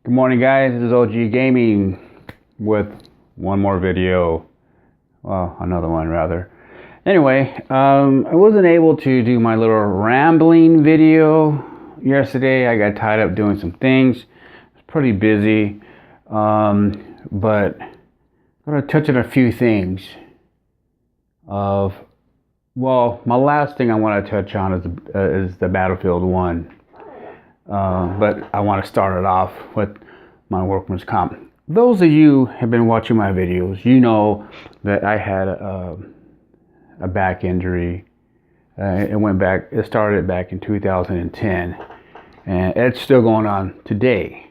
Good morning, guys. This is OG Gaming with one more video. Well, another one rather. Anyway, I wasn't able to do my little rambling video yesterday. I got tied up doing some things. It's pretty busy, but I'm gonna touch on a few things. My last thing I want to touch on is the Battlefield 1. But I want to start it off with my workman's comp. Those of you who have been watching my videos, you know that I had a back injury. It started back in 2010, and it's still going on today.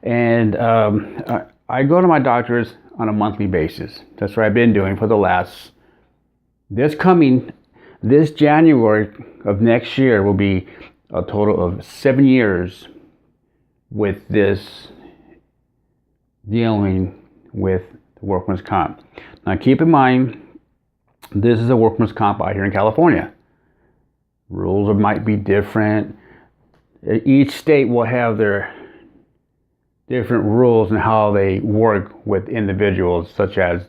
And I go to my doctors on a monthly basis. That's what I've been doing for the last. This January of next year will be a total of 7 years with this dealing with the workman's comp. Now keep in mind, this is a workman's comp out here in California. Rules might be different. Each state will have their different rules and how they work with individuals, such as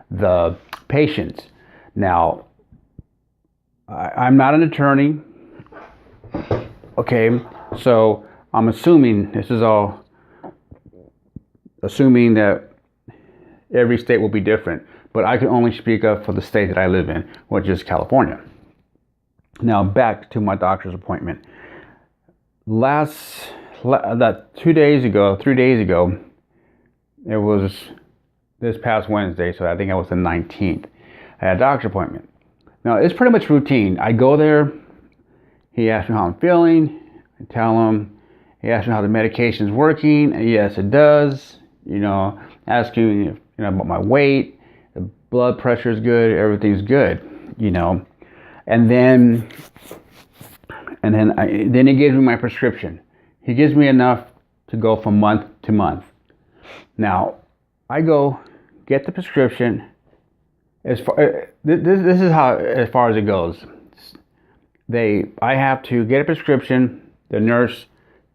the patients. Now, I'm not an attorney. Okay, so I'm assuming assuming that every state will be different, but I can only speak up for the state that I live in, which is California. Now back to my doctor's appointment. 3 days ago, it was this past Wednesday, so I think it was the 19th. I had a doctor's appointment. Now it's pretty much routine. I go there. He asked me how I'm feeling. I tell him. He asked me how the medication's working. And yes, it does. Asking about my weight, the blood pressure is good, everything's good. And then he gives me my prescription. He gives me enough to go from month to month. Now, I go get the prescription. This is how as far as it goes. I have to get a prescription. The nurse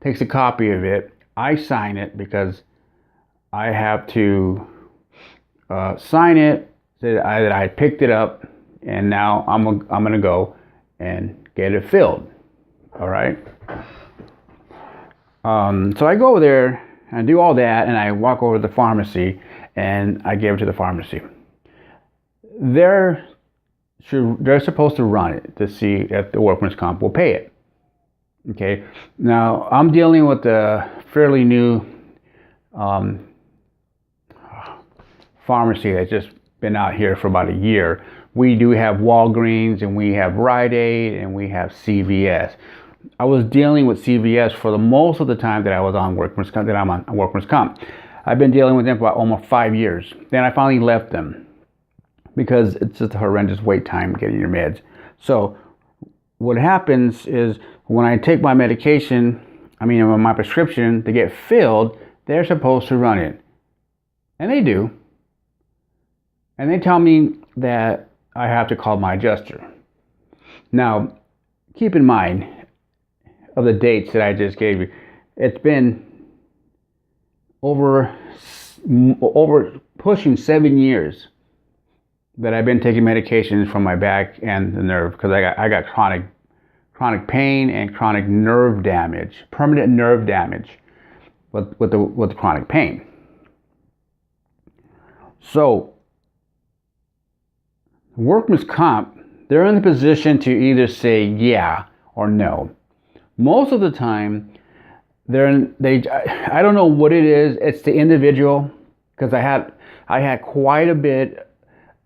takes a copy of it. I sign it because I have to sign it that I picked it up, and now I'm gonna go and get it filled. All right. So I go over there and do all that, and I walk over to the pharmacy and I give it to the pharmacy. They're supposed to run it to see if the workman's comp will pay it. Okay. Now I'm dealing with a fairly new pharmacy that's just been out here for about a year. We do have Walgreens, and we have Rite Aid, and we have CVS. I was dealing with CVS for the most of the time that I was on workman's comp. I've been dealing with them for almost 5 years. Then I finally left them because it's just a horrendous wait time getting your meds. So what happens is when I take my my prescription to get filled, they're supposed to run it. And they do. And they tell me that I have to call my adjuster. Now, keep in mind of the dates that I just gave you. It's been over pushing 7 years that I've been taking medications for my back and the nerve, because I got chronic pain and chronic nerve damage, permanent nerve damage with the chronic pain. So workman's comp, they're in the position to either say yeah or no. Most of the time, I don't know what it is. It's the individual, because I had quite a bit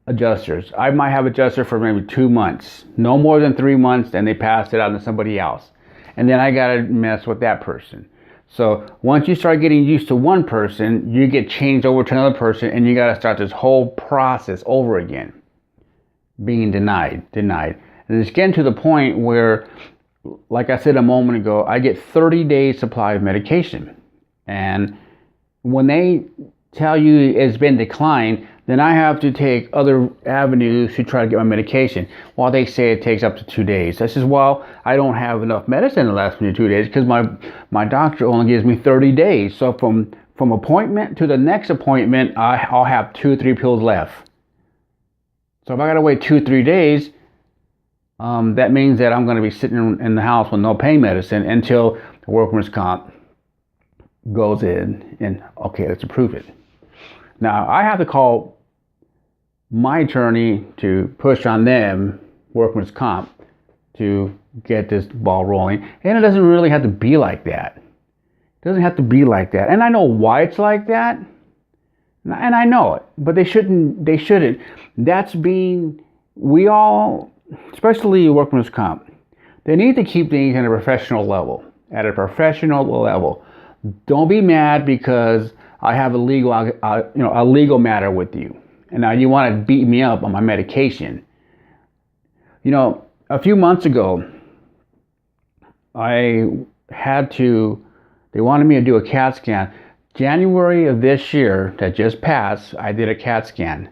adjusters. I might have adjuster for maybe 2 months, no more than 3 months, and they passed it on to somebody else, and then I gotta mess with that person. So once you start getting used to one person, you get changed over to another person, and you gotta start this whole process over again. Being denied. And it's getting to the point where, like I said a moment ago, I get 30 days supply of medication. And when they tell you it's been declined, then I have to take other avenues to try to get my medication. Well, they say it takes up to 2 days. I says, well, I don't have enough medicine to last me 2 days because my doctor only gives me 30 days. So from appointment to the next appointment, I'll have 2 or 3 pills left. So if I gotta wait 2 or 3 days, that means that I'm gonna be sitting in the house with no pain medicine until the workman's comp goes in and, okay, let's approve it. Now I have to call my attorney to push on them, workman's comp, to get this ball rolling. And it doesn't really have to be like that. It doesn't have to be like that. And I know why it's like that. And I know it, but they shouldn't. That's being, we all, especially workman's comp, they need to keep things at a professional level. At a professional level. Don't be mad because I have a legal matter with you, and now you want to beat me up on my medication. A few months ago, they wanted me to do a CAT scan. January of this year that just passed, I did a CAT scan.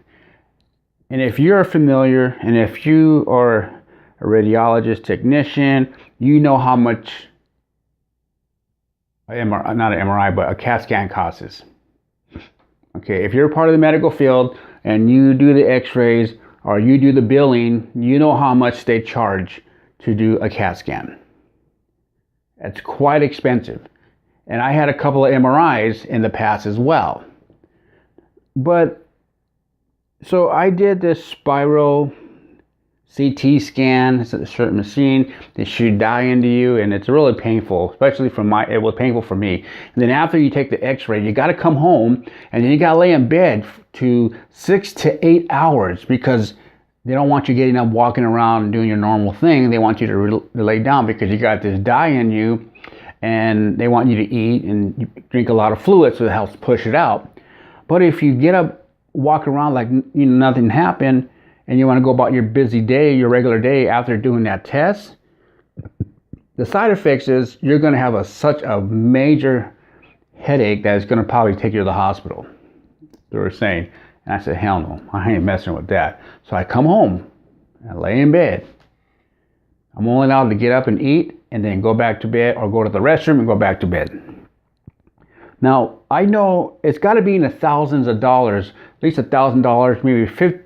And if you're familiar, and if you are a radiologist technician, you know how much not an MRI, but a CAT scan costs. Okay, if you're part of the medical field and you do the x-rays or you do the billing, you know how much they charge to do a CAT scan. It's quite expensive. And I had a couple of MRIs in the past as well. But, so I did this spiral CT scan. It's a certain machine. They shoot dye into you, and it's really painful, especially it was painful for me. And then after you take the x-ray, you got to come home, and then you got to lay in bed to 6 to 8 hours because they don't want you getting up, walking around, and doing your normal thing. They want you to lay down because you got this dye in you, and they want you to eat and drink a lot of fluid so it helps push it out. But if you get up, walk around like nothing happened, and you want to go about your busy day, your regular day after doing that test, the side effects is you're going to have such a major headache that it's going to probably take you to the hospital. They were saying. And I said, hell no, I ain't messing with that. So I come home and lay in bed. I'm only allowed to get up and eat and then go back to bed or go to the restroom and go back to bed. Now, I know it's got to be in the thousands of dollars, at least $1,000, maybe $1,000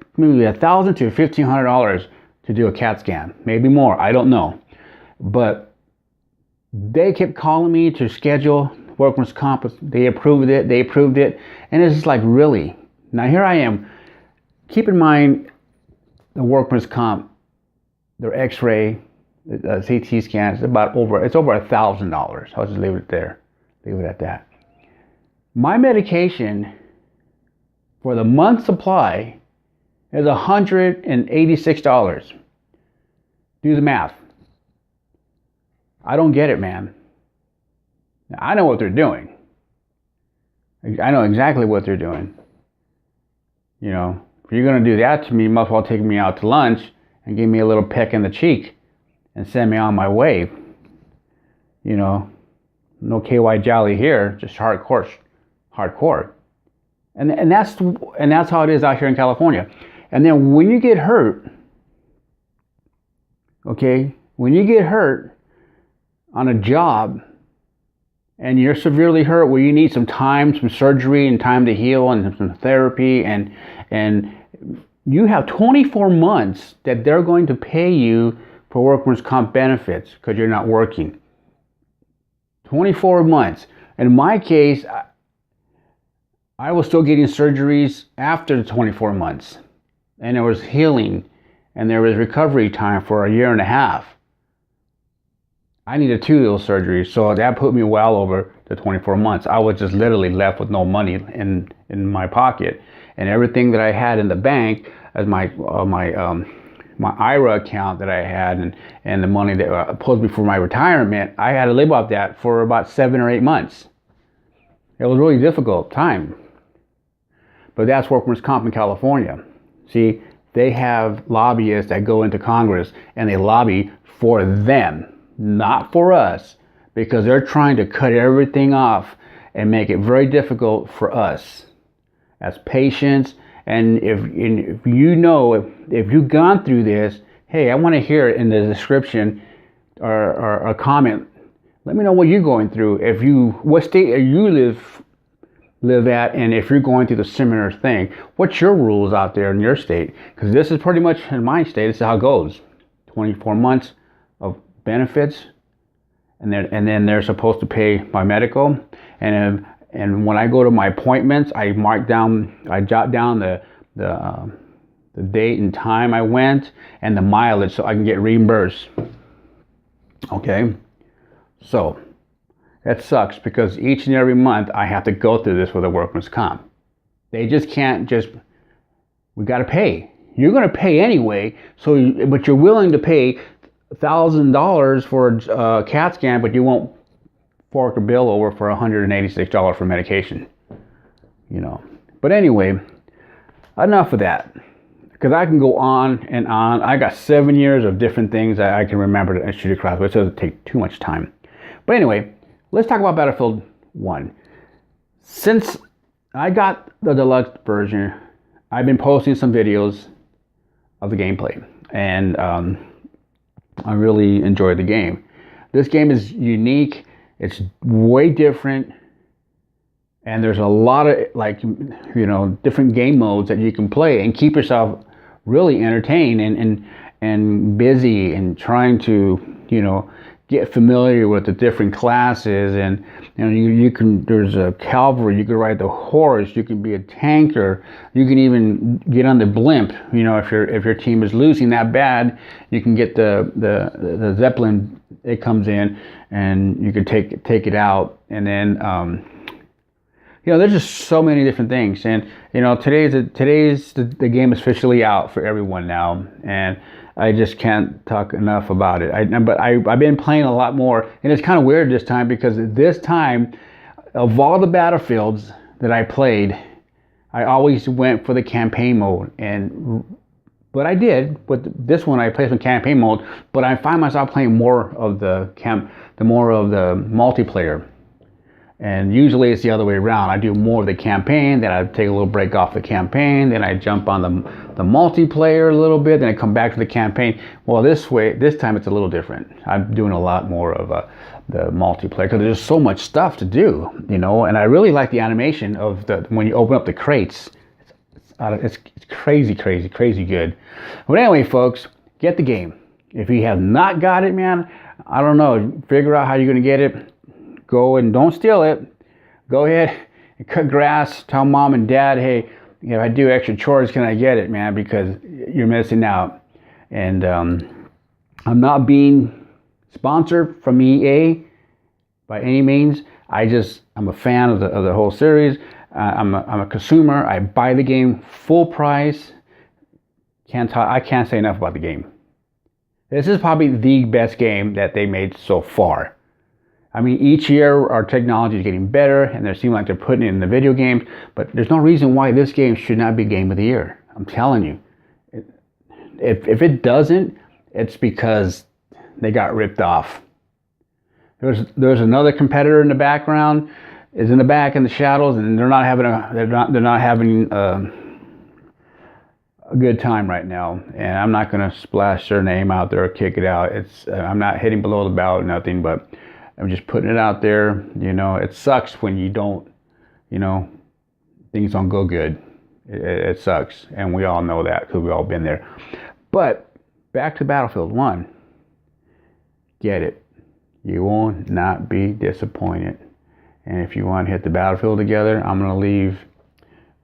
to $1,500 to do a CAT scan, maybe more, I don't know. But they kept calling me to schedule workman's comp. They approved it, and it's just like, really? Now here I am. Keep in mind the workman's comp, their x-ray, CT scan, it's over $1,000. I'll just leave it there. Leave it at that. My medication for the month supply is $186. Do the math. I don't get it, man. I know what they're doing. I know exactly what they're doing. If you're going to do that to me, you must as well take me out to lunch and give me a little peck in the cheek and send me on my way. No KY Jolly here, just hardcore. And that's how it is out here in California. And then when you get hurt, okay, when you get hurt on a job and you're severely hurt where you need some time, some surgery and time to heal and some therapy, and you have 24 months that they're going to pay you for workman's comp benefits because you're not working. 24 months. In my case, I was still getting surgeries after the 24 months. And there was healing and there was recovery time for 1.5 years. I needed 2 of those surgeries, so that put me well over the 24 months. I was just literally left with no money in my pocket. And everything that I had in the bank as my IRA account that I had and the money that was supposed to be for my retirement, I had to live off that for about 7 or 8 months. It was a really difficult time. But that's workman's comp in California. See, they have lobbyists that go into Congress and they lobby for them, not for us, because they're trying to cut everything off and make it very difficult for us as patients And if you know, if you've gone through this, hey, I want to hear it in the description or a comment. Let me know what you're going through. What state you live at, and if you're going through the similar thing, what's your rules out there in your state? Because this is pretty much in my state. This is how it goes: 24 months of benefits, and then they're supposed to pay my medical, and when I go to my appointments, I jot down the date and time I went and the mileage so I can get reimbursed. Okay, so that sucks because each and every month I have to go through this with a workman's comp. They just can't we got to pay. You're going to pay anyway, but you're willing to pay $1,000 for a CAT scan, but you won't fork a bill over for $186 for medication. But anyway, enough of that. Because I can go on and on. I got 7 years of different things that I can remember to shoot across, which doesn't take too much time. But anyway, let's talk about Battlefield 1. Since I got the deluxe version, I've been posting some videos of the gameplay. And I really enjoyed the game. This game is unique. It's way different. And there's a lot of different game modes that you can play and keep yourself really entertained and busy and trying to, get familiar with the different classes. And you can, there's a cavalry, you can ride the horse, you can be a tanker, you can even get on the blimp. If your team is losing that bad, you can get the Zeppelin. It comes in and you can take it out. And then there's just so many different things. And today's the game is officially out for everyone now, and I just can't talk enough about it. But I've been playing a lot more, and it's kind of weird this time because this time, of all the Battlefields that I played, I always went for the campaign mode. But I did with this one. I played some campaign mode, but I find myself playing more of the multiplayer. And usually it's the other way around. I do more of the campaign, then I take a little break off the campaign, then I jump on the multiplayer a little bit, then I come back to the campaign. Well, this time it's a little different. I'm doing a lot more of the multiplayer because there's so much stuff to do, and I really like the animation of when you open up the crates. It's crazy good. But anyway, folks, get the game. If you have not got it, man, I don't know. Figure out how you're going to get it. Go and don't steal it. Go ahead and cut grass. Tell mom and dad, hey, if I do extra chores, can I get it, man? Because you're missing out. And I'm not being sponsored from EA by any means. I'm a fan of the whole series. I'm a consumer. I buy the game full price. I can't say enough about the game. This is probably the best game that they made so far. I mean, each year our technology is getting better, and they seem like they're putting it in the video games, but there's no reason why this game should not be Game of the Year. I'm telling you. If it doesn't, it's because they got ripped off. There's another competitor in the background, is in the back in the shadows, and they're not having a good time right now. And I'm not going to splash their name out there or kick it out. I'm not hitting below the belt, nothing, but I'm just putting it out there. It sucks when you don't, things don't go good. It sucks. And we all know that because we've all been there. But back to Battlefield 1. Get it. You will not be disappointed. And if you want to hit the Battlefield together, I'm going to leave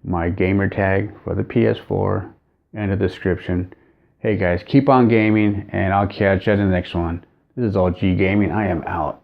my gamer tag for the PS4 in the description. Hey guys, keep on gaming, and I'll catch you in the next one. This is all G Gaming. I am out.